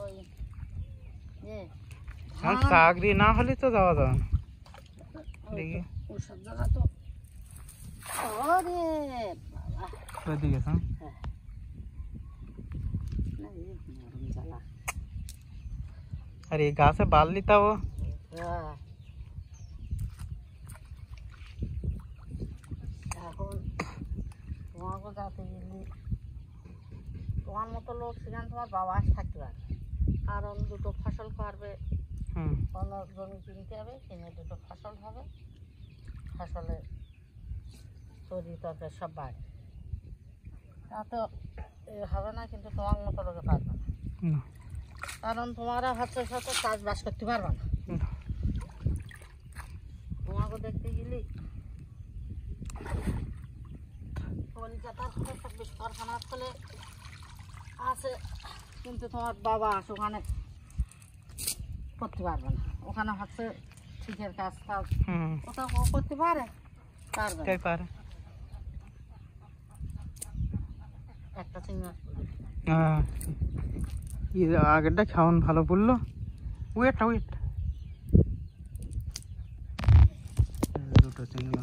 ওই চাকরি না হলে তো যাওয়া যাবে না। দেখি ওসব জায়গা তো ওইদিকে আর এই গাছে বাললি তাও এখন তোমাকে যাতে গেলি তোমার মতো লোক সেখানে তোমার বাবা থাকতে পারে, কারণ দুটো ফসল করবে, অন্য জমি কিনতে হবে, কিনে দুটো ফসল হবে, ফসলে তৈরি তরকারি সব বাড়ে, তা তো হবে না। কিন্তু তোমার মতো লোকে পারবে না, কারণ তোমরা হচ্ছে সাথে চাষবাস করতে পারবে না। তোমাকে দেখতে গেলি কলকাতার কারখানার ফলে আছে, কিন্তু তোমার বাবা আছে ওখানে করতে পারবে না। ওখানে হচ্ছে ঠিকের কাজ কাজ ওটা করতে পারে, পারবে একটা চিংড়ি আগেরটা খাওয়ান ভালো পড়লো। ওয়েট দুটো চিংড়ি